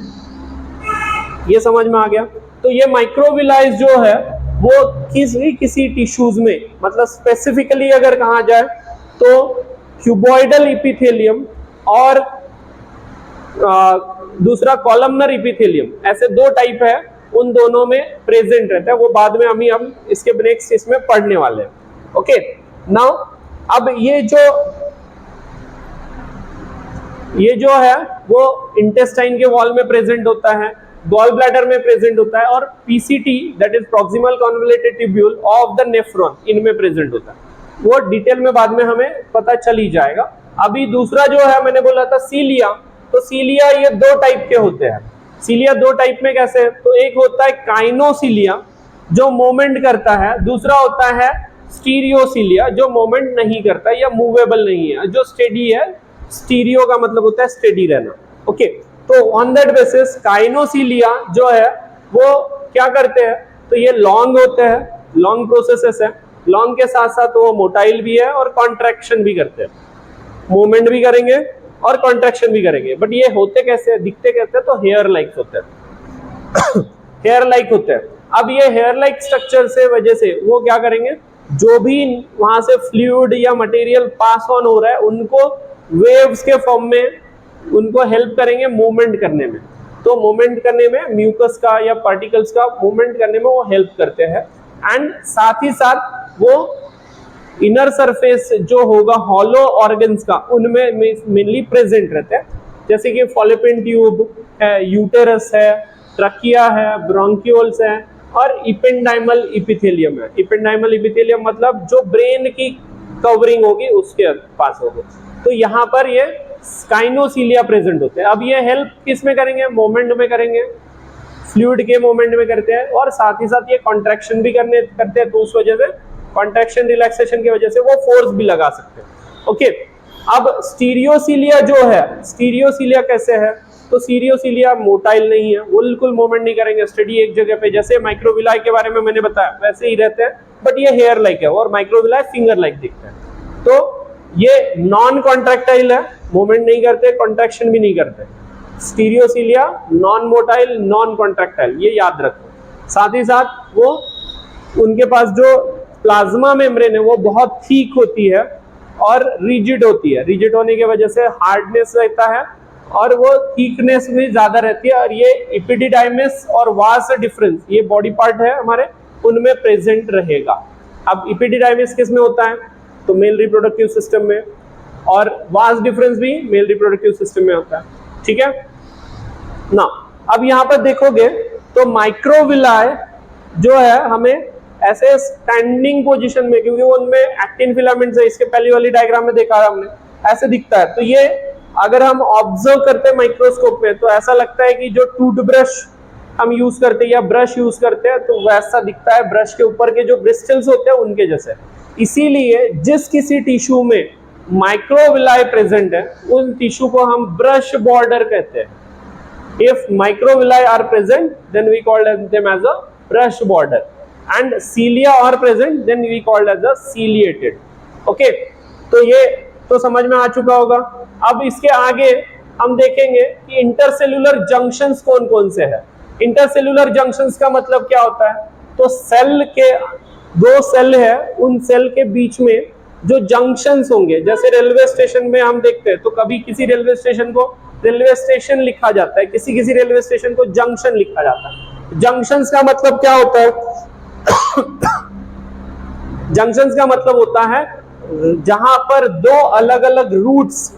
ये समझ में आ गया। तो ये माइक्रोविलाइज जो है वो किसी टिश्यूज में, मतलब स्पेसिफिकली अगर कहा जाए तो क्यूबॉइडल इपिथेलियम और दूसरा कॉलमनर इपिथेलियम, ऐसे दो टाइप है, उन दोनों में प्रेजेंट रहता है। वो बाद में हम इसके नेक्स्ट इसमें पढ़ने वाले हैं। ओके, नाउ अब ये जो है वो इंटेस्टाइन के वॉल में प्रेजेंट होता है, गॉल ब्लैडर में प्रेजेंट होता है, और PCT that is proximal convoluted tubule of the nephron इनमें प्रेजेंट होता है। वो डिटेल में बाद में हमें पता चल ही जाएगा। अभी दूसरा जो है मैंने बोला था सीलिया, तो सीलिया ये दो टाइप के होते हैं। सीलिया दो टाइप में कैसे है? तो एक होता है काइनोसीलिया जो मूवमेंट करता है, दूसरा होता है स्टीरियोसीलिया जो मूवमेंट नहीं करता या मूवेबल नहीं है, जो स्टेडी है। स्टीरियो का मतलब होता है स्टेडी रहना। ओके, तो ऑन दैट बेसिस काइनोसीलिया जो है वो क्या करते हैं? तो ये लॉन्ग होते हैं, लॉन्ग प्रोसेसेस है। लॉन्ग के साथ साथ वो मोटाइल भी है और कॉन्ट्रैक्शन भी करते हैं, मूवमेंट भी करेंगे और कॉन्ट्रैक्शन भी करेंगे। बट ये होते कैसे हैं, दिखते कैसे हैं? तो हेयर लाइक होते हैं हेयर लाइक होते हैं। अब ये हेयर लाइक स्ट्रक्चर से वजह से वो क्या करेंगे, जो भी वहां से फ्लूइड या मटेरियल पास ऑन हो रहा है उनको वेव्स के फॉर्म में उनको हेल्प करेंगे मूवमेंट करने में। तो मूवमेंट करने में म्यूकस का या पार्टिकल्स का मूवमेंट करने में वो हेल्प करते हैं। एंड साथ ही साथ वो इनर सरफेस जो होगा हॉलो ऑर्गन्स का, उनमें मेनली प्रेजेंट रहते हैं, जैसे कि फॉलोपियन ट्यूब है, यूटेरस है, ट्रकिया है, ब्रोंकियोल्स है और इपेंडाइमल इपिथेलियम है। इपेंडाइमल इपिथेलियम मतलब जो ब्रेन की कवरिंग होगी उसके पास होगी। तो यहाँ पर ये काइनोसीलिया प्रेजेंट होते हैं। अब ये हेल्प किस में करेंगे? मोमेंट में करेंगे। फ्लूइड के मोमेंट में करते हैं, और साथ ही साथ ये कॉन्ट्रैक्शन भी करते हैं, तो उस वजह से कॉन्ट्रैक्शन रिलैक्सेशन की वजह से वो फोर्स भी लगा सकते हैं। ओके, अब स्टीरियोसीलिया जो है, स्टीरियोसीलिया कैसे है, तो स्टीरियोसीलिया मोटाइल नहीं है, बिल्कुल मूवमेंट नहीं करेंगे, स्टडी एक जगह पे, जैसे माइक्रोविलाई के बारे में मैंने बताया वैसे ही रहते हैं, बट ये हेयर लाइक है और माइक्रोविलाई फिंगर लाइक दिखते हैं। तो ये नॉन कॉन्ट्रैक्टाइल है, मूवमेंट नहीं करते, कॉन्ट्रैक्शन भी नहीं करते। स्टीरियोसीलिया नॉन मोटाइल, नॉन कॉन्ट्रैक्टाइल, ये याद रखो। साथ ही साथ वो उनके पास जो प्लाज्मा मेम्ब्रेन है वो बहुत थिक होती है और रिजिड होती है, रिजिड होने की वजह से हार्डनेस रहता है और वो थिकनेस भी ज्यादा रहती है, और ये एपिडिडाइमिस और वास डिफरेंस, ये बॉडी पार्ट है हमारे, उनमें प्रेजेंट रहेगा। अब एपिडिडाइमिस किस में होता है, तो मेल रिप्रोडक्टिव सिस्टम में, और वास डिफरेंस भी मेल रिप्रोडक्टिव सिस्टम में होता है। ठीक है ना। अब यहाँ पर देखोगे तो माइक्रोविलाई जो है हमें ऐसे स्टैंडिंग पोजीशन में, क्योंकि वो उनमें एक्टिन फिलामेंट्स है, इसके पहली वाली डायग्राम में देखा है हमने, ऐसे दिखता है। तो ये अगर हम ऑब्जर्व करते हैं माइक्रोस्कोप में तो ऐसा लगता है कि जो टूथब्रश हम यूज करते हैं या ब्रश यूज करते हैं तो वैसा दिखता है, ब्रश के ऊपर के जो ब्रिस्टल्स होते हैं उनके जैसे। इसीलिए जिस किसी टिश्यू में माइक्रोविलाई प्रेजेंट है उन टिश्यू को हम ब्रश बॉर्डर कहते हैं। If microvilli are present then we called them as a brush border, and cilia are present then we called as a ciliated। okay, तो ये तो समझ में आ चुका होगा। अब इसके आगे हम देखेंगे कि इंटरसेल्यूलर जंक्शंस कौन कौन से है। इंटरसेल्यूलर जंक्शंस का मतलब क्या होता है, तो सेल के दो सेल है, उन सेल के बीच में जो जंक्शंस होंगे, जैसे रेलवे स्टेशन में हम देखते हैं तो कभी किसी रेलवे स्टेशन को रेलवे स्टेशन लिखा जाता है, किसी किसी रेलवे स्टेशन को जंक्शन लिखा जाता है। जंक्शंस का मतलब क्या होता है, जंक्शंस का मतलब होता है जहां पर दो अलग अलग रूट्स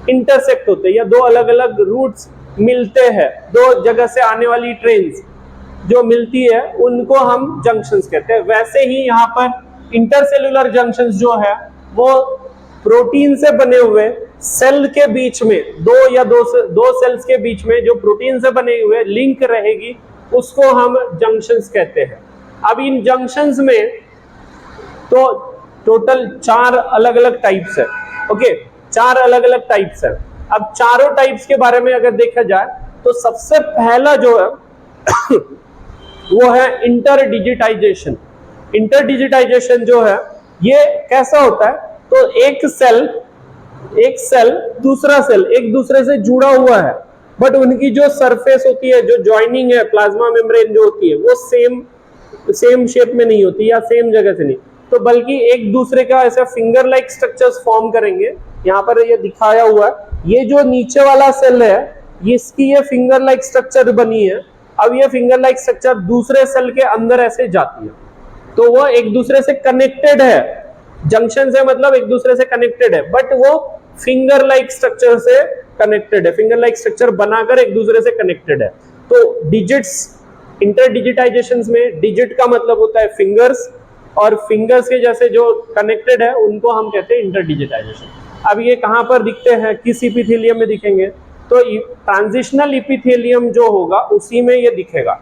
इंटरसेक्ट होते हैं या दो अलग अलग रूट्स मिलते हैं, दो जगह से आने वाली ट्रेन्स जो मिलती है उनको हम जंक्शंस कहते हैं। वैसे ही यहाँ पर इंटरसेल्यूलर जंक्शंस जो है वो प्रोटीन से बने हुए सेल के बीच में, दो सेल्स के बीच में जो प्रोटीन से बने हुए लिंक रहेगी उसको हम जंक्शंस कहते हैं। अब इन जंक्शंस में तो टोटल 4 अलग अलग टाइप्स है। ओके, 4 अलग अलग टाइप्स है। अब चारों टाइप्स के बारे में अगर देखा जाए तो सबसे पहला जो है वो है इंटरडिजिटाइजेशन। इंटरडिजिटाइजेशन जो है ये कैसा होता है, तो एक सेल दूसरा सेल एक दूसरे से जुड़ा हुआ है, बट उनकी जो सरफेस होती है, जो ज्वाइनिंग है, प्लाज्मा मेम्ब्रेन जो होती है वो सेम शेप में नहीं होती या सेम जगह से नहीं, तो बल्कि एक दूसरे का ऐसा फिंगर लाइक स्ट्रक्चर्स फॉर्म करेंगे। यहाँ पर ये दिखाया हुआ है, ये जो नीचे वाला सेल है इसकी ये फिंगर लाइक स्ट्रक्चर बनी है। अब ये फिंगर लाइक स्ट्रक्चर दूसरे सेल के अंदर ऐसे जाती है, तो वो एक दूसरे से कनेक्टेड है। जंक्शन से मतलब एक दूसरे से कनेक्टेड है, बट वो फिंगर लाइक स्ट्रक्चर से कनेक्टेड है, फिंगर लाइक स्ट्रक्चर बनाकर एक दूसरे से कनेक्टेड है। तो डिजिट्स, इंटरडिजिटाइजेशन में डिजिट का मतलब होता है फिंगर्स, और फिंगर्स के जैसे जो कनेक्टेड है उनको हम कहते हैं इंटरडिजिटाइजेशन। अब ये कहां पर दिखते हैं, किस इपिथेलियम में दिखेंगे, तो ट्रांजिशनल इपिथेलियम जो होगा उसी में ये दिखेगा।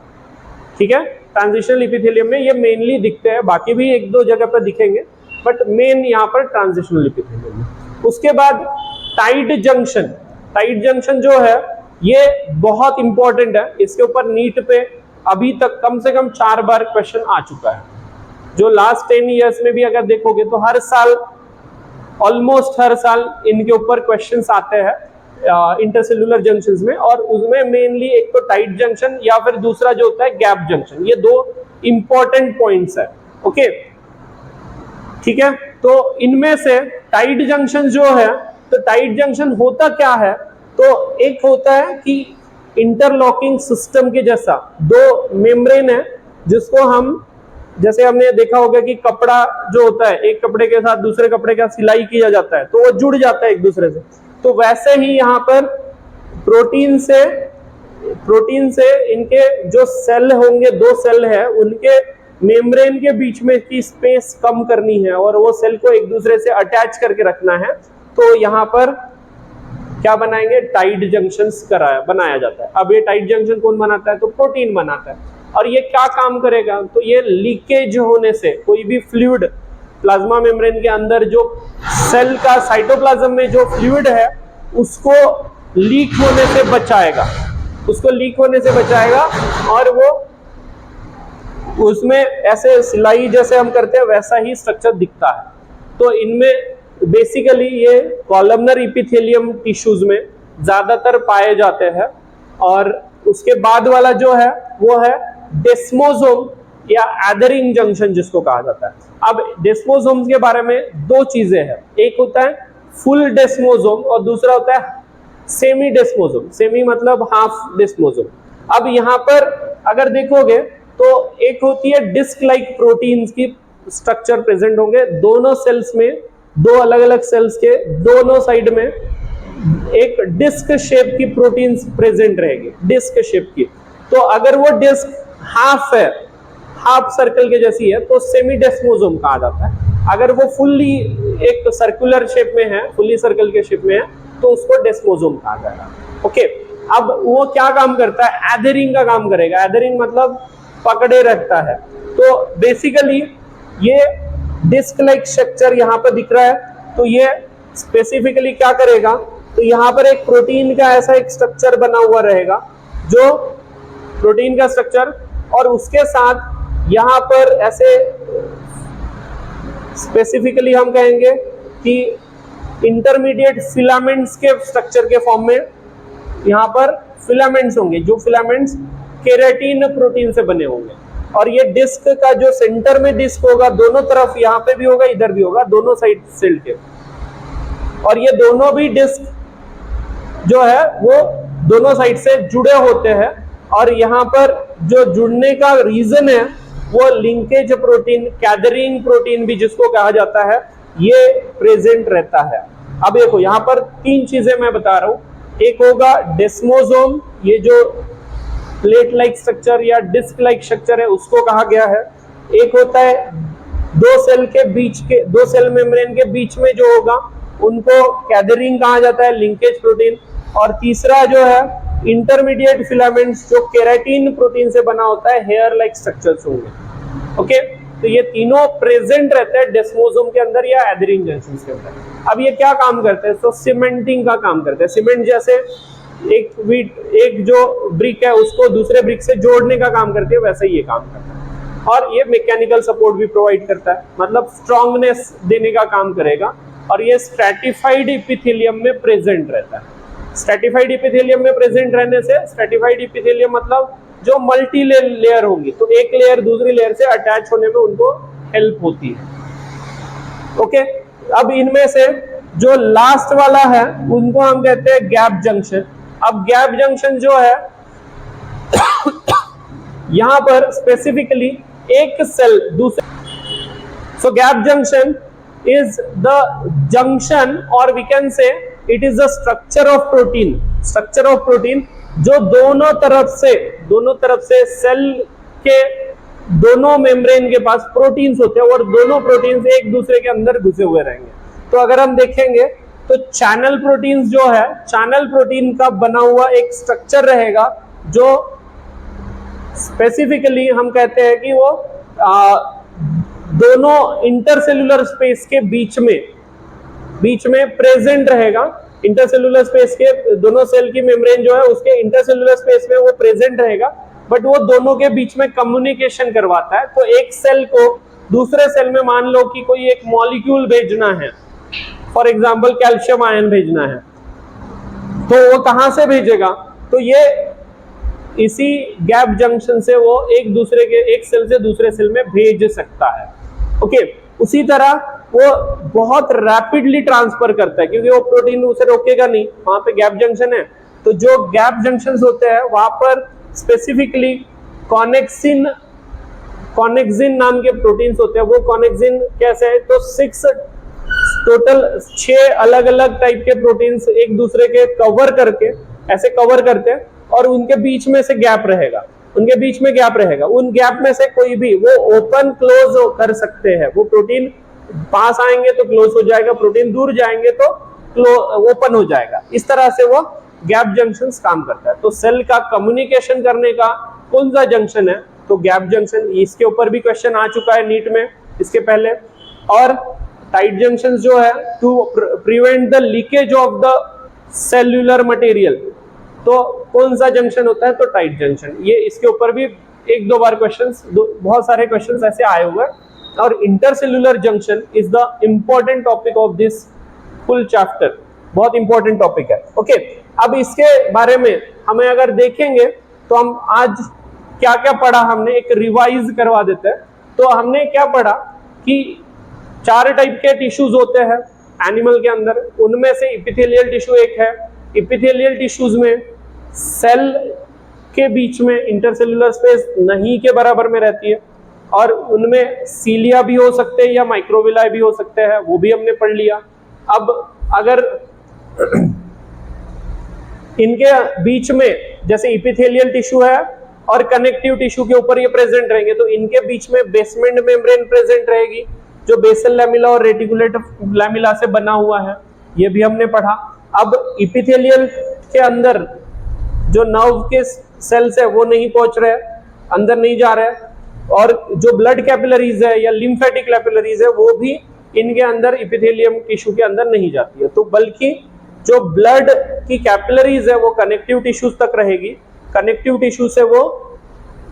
ठीक है, ट्रांजिशनल इपिथेलियम में ये मेनली दिखते हैं, बाकी भी एक दो जगह पर दिखेंगे, बट मेन यहाँ पर ट्रांजिशनल इपिथेलियम में। उसके बाद टाइट जंक्शन। टाइट जंक्शन जो है ये बहुत इंपॉर्टेंट है, इसके ऊपर नीट पे अभी तक कम से कम 4 बार क्वेश्चन आ चुका है। जो लास्ट 10 इयर्स में भी अगर देखोगे तो हर साल, ऑलमोस्ट हर साल इनके ऊपर क्वेश्चंस आते हैं इंटरसेल्यूलर जंक्शंस में, और उसमें मेनली एक तो टाइट जंक्शन या फिर दूसरा जो होता है गैप जंक्शन, ये 2 इंपॉर्टेंट पॉइंट्स है। ओके, ठीक है, तो इनमें से टाइट जंक्शन जो है, तो टाइट जंक्शन होता क्या है, तो एक होता है कि इंटरलॉकिंग सिस्टम के जैसा 2 मेम्ब्रेन है जिसको हम, जैसे हमने देखा होगा कि कपड़ा जो होता है एक कपड़े के साथ दूसरे कपड़े का सिलाई किया जाता है तो वो जुड़ जाता है एक दूसरे से, तो वैसे ही यहाँ पर प्रोटीन से इनके जो सेल होंगे, 2 सेल है, उनके मेम्ब्रेन के बीच में की स्पेस कम करनी है और वो सेल को एक दूसरे से अटैच करके रखना है। तो यहाँ पर क्या बनाएंगे, टाइट जंक्शंस बनाया जाता है। अब ये टाइट जंक्शन कौन बनाता है, तो प्रोटीन बनाता है। और ये क्या काम करेगा, तो ये लीकेज होने से कोई भी फ्लूइड प्लाज्मा मेम्ब्रेन के अंदर जो सेल का साइटोप्लाज्म में जो फ्लूइड है उसको लीक होने से बचाएगा, उसको लीक होने से बचाएगा। और वो उसमें ऐसे सिलाई जैसे हम करते हैं वैसा ही स्ट्रक्चर दिखता है। तो इनमें बेसिकली ये कॉलमनर इपिथेलियम टिश्यूज में ज्यादातर पाए जाते हैं। और उसके बाद वाला जो है वो है डेस्मोसोम या एदरिंग जंक्शन जिसको कहा जाता है। अब डेस्मोसोम्स के बारे में दो चीजें हैं, एक होता है फुल डेस्मोसोम और दूसरा होता है सेमी डेस्मोसोम। सेमी मतलब हाफ डेस्मोसोम। अब यहाँ पर अगर देखोगे तो एक होती है डिस्क लाइक प्रोटीन्स की स्ट्रक्चर प्रेजेंट होंगे दोनों सेल्स में, दो अलग अलग सेल्स के दोनों साइड में एक डिस्क शेप की प्रोटीन्स प्रेजेंट रहेगी, डिस्क शेप की। तो अगर वो डिस्क हाफ है, हाफ सर्कल के जैसी है, तो सेमी डेस्मोसोम कहा जाता है। अगर वो फुल्ली एक सर्कुलर शेप में है, फुल्ली सर्कल के शेप में है, तो उसको डेस्मोसोम कहा जाएगा। ओके, अब वो क्या काम करता है, एदरिंग का काम करेगा। एदरिंग मतलब पकड़े रखता है। तो बेसिकली ये डिस्क लाइक स्ट्रक्चर यहाँ पर दिख रहा है, तो ये स्पेसिफिकली क्या करेगा, तो यहाँ पर एक प्रोटीन का ऐसा एक स्ट्रक्चर बना हुआ रहेगा, जो प्रोटीन का स्ट्रक्चर, और उसके साथ यहाँ पर ऐसे स्पेसिफिकली हम कहेंगे कि इंटरमीडिएट फिलामेंट्स के स्ट्रक्चर के फॉर्म में यहाँ पर फिलामेंट्स होंगे, जो फिलामेंट्स केराटिन प्रोटीन से बने होंगे। और ये डिस्क का जो सेंटर में डिस्क होगा, दोनों तरफ यहाँ पे भी होगा, इधर भी होगा, दोनों साइड सेल के। और ये दोनों भी डिस्क जो है वो दोनों साइड से जुड़े होते हैं। और यहाँ पर जो जुड़ने का रीजन है वो लिंकेज प्रोटीन, कैदरिंग प्रोटीन भी जिसको कहा जाता है, ये प्रेजेंट रहता है। अब देखो यहाँ पर तीन चीजें मैं बता रहा हूँ। एक होगा डेस्मोसोम, ये जो प्लेट लाइक स्ट्रक्चर या डिस्क लाइक स्ट्रक्चर है उसको कहा गया है। एक होता है दो सेल के बीच के, दो सेल मेम्ब्रेन के बीच में जो होगा उनको कैदरिंग कहा जाता है, लिंकेज प्रोटीन। और तीसरा जो है इंटरमीडिएट फिलामेंट्स जो केराटिन प्रोटीन से बना होता है, हेयर लाइक स्ट्रक्चर्स होंगे। ओके, तो ये तीनों प्रेजेंट रहते हैं डेस्मोसोम के अंदर या एदरिंग जंक्शंस के अंदर। अब ये क्या काम करते हैं, तो सीमेंटिंग का काम करते हैं। सीमेंट जैसे एक जो ब्रिक है उसको दूसरे ब्रिक से जोड़ने का काम करते हैं, वैसे ही ये काम करता है। और ये मैकेनिकल सपोर्ट भी प्रोवाइड करता है, मतलब स्ट्रॉन्गनेस देने का काम करेगा। और ये स्ट्रैटिफाइड इपिथेलियम में प्रेजेंट रहता है। स्ट्रैटिफाइड इपिथेलियम में प्रेजेंट रहने से, स्ट्रैटिफाइड इपिथेलियम मतलब जो मल्टी लेयर होंगी, तो एक लेयर दूसरी लेयर से अटैच होने में उनको हेल्प होती है। ओके, अब इनमें से जो लास्ट वाला है उनको हम कहते हैं गैप जंक्शन। अब गैप जंक्शन जो है यहां पर स्पेसिफिकली एक सेल दूसरे, so gap junction is the junction or we can say it is the structure of protein जो दोनों तरफ से सेल के दोनों मेम्ब्रेन के पास प्रोटीन्स होते हैं और दोनों प्रोटीन्स एक दूसरे के अंदर घुसे हुए रहेंगे। तो अगर हम देखेंगे तो चैनल प्रोटीन्स जो है, चैनल प्रोटीन का बना हुआ एक स्ट्रक्चर रहेगा जो स्पेसिफिकली हम कहते हैं कि वो दोनों इंटरसेलुलर स्पेस के बीच में प्रेजेंट रहेगा। इंटरसेलुलर स्पेस के दोनों सेल की मेम्ब्रेन जो है उसके इंटरसेलुलर स्पेस में वो प्रेजेंट रहेगा, बट वो दोनों के बीच में कम्युनिकेशन करवाता है। तो एक सेल को दूसरे सेल में मान लो कि कोई एक मॉलिक्यूल भेजना है, फॉर एग्जांपल कैल्शियम आयन भेजना है, तो वो कहां से भेजेगा, तो ये इसी गैप जंक्शन से वो एक सेल से दूसरे सेल में भेज सकता है। ओके, उसी तरह वो बहुत रैपिडली ट्रांसफर करता है क्योंकि वो प्रोटीन उसे रोकेगा नहीं, वहां पे गैप जंक्शन है। तो जो गैप जंक्शंस होते हैं वहां पर स्पेसिफिकली कॉनेक्सिन नाम के प्रोटीन्स होते हैं। वो कॉनेक्सिन कैसे है, तो 6 अलग अलग टाइप के प्रोटीन्स एक दूसरे के कवर करते हैं और उनके बीच में से गैप रहेगा, उन गैप में से कोई भी वो ओपन क्लोज कर सकते हैं। वो प्रोटीन पास आएंगे तो क्लोज हो जाएगा, प्रोटीन दूर जाएंगे तो ओपन हो जाएगा। इस तरह से वो गैप जंक्शंस काम करता है। तो सेल का कम्युनिकेशन करने का कौन सा जंक्शन है, तो गैप जंक्शन। इसके ऊपर भी क्वेश्चन आ चुका है नीट में इसके पहले। और टाइट जंक्शन जो है to prevent the leakage of the cellular material, तो कौन सा जंक्शन होता है, तो टाइट जंक्शन। ये इसके ऊपर भी एक दो बार क्वेश्चंस, बहुत सारे क्वेश्चंस ऐसे आए हुए हैं। और intercellular junction is the important topic of this full chapter, बहुत इंपॉर्टेंट टॉपिक है। ओके, अब इसके बारे में हमें अगर देखेंगे तो हम आज क्या क्या पढ़ा, हमने एक रिवाइज करवा देते हैं। तो हमने क्या पढ़ा कि 4 टाइप के टिश्यूज होते हैं एनिमल के अंदर, उनमें से इपिथेलियल टिश्यू एक है। इपिथेलियल टिश्यूज में सेल के बीच में इंटरसेल्यूलर स्पेस नहीं के बराबर में रहती है, और उनमें सीलिया भी हो सकते हैं या माइक्रोविलाई भी हो सकते हैं, वो भी हमने पढ़ लिया। अब अगर इनके बीच में जैसे इपिथेलियल टिश्यू है और कनेक्टिव टिश्यू के ऊपर ये प्रेजेंट रहेंगे, तो इनके बीच में बेसमेंट मेम्ब्रेन प्रेजेंट रहेगी जो बेसल लैमेला और रेटिकुलेटिव लैमेला से बना हुआ है, ये भी हमने पढ़ा। अब इपिथेलियल के अंदर जो नर्व के सेल्स है वो नहीं पहुंच रहे, अंदर नहीं जा रहे, और जो ब्लड कैपिलरीज है या लिम्फेटिक कैपिलरीज है वो भी इनके अंदर इपिथेलियम टिश्यू के अंदर नहीं जाती है। तो बल्कि जो ब्लड की कैपिलरीज है वो कनेक्टिव टिश्यूज तक रहेगी, कनेक्टिव टिश्यू से वो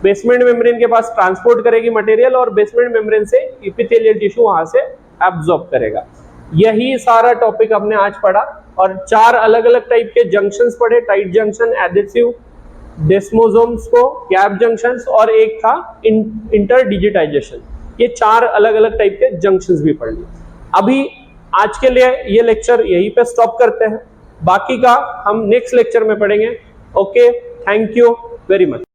बेसमेंट मेम्ब्रेन के पास ट्रांसपोर्ट करेगी मटेरियल, और बेसमेंट मेम्ब्रेन से इपिथेलियल टिश्यू वहां से एब्जॉर्ब करेगा। यही सारा टॉपिक हमने आज पढ़ा, और 4 अलग अलग टाइप के जंक्शंस पढ़े, टाइट जंक्शन, एडेसिव, डेस्मोसोम्स को, गैप जंक्शंस, और एक था इंटरडिजिटाइजेशन। ये 4 अलग अलग टाइप के जंक्शंस भी पढ़ लिए। अभी आज के लिए ये लेक्चर यहीं पे स्टॉप करते हैं, बाकी का हम नेक्स्ट लेक्चर में पढ़ेंगे। Okay, thank you very much.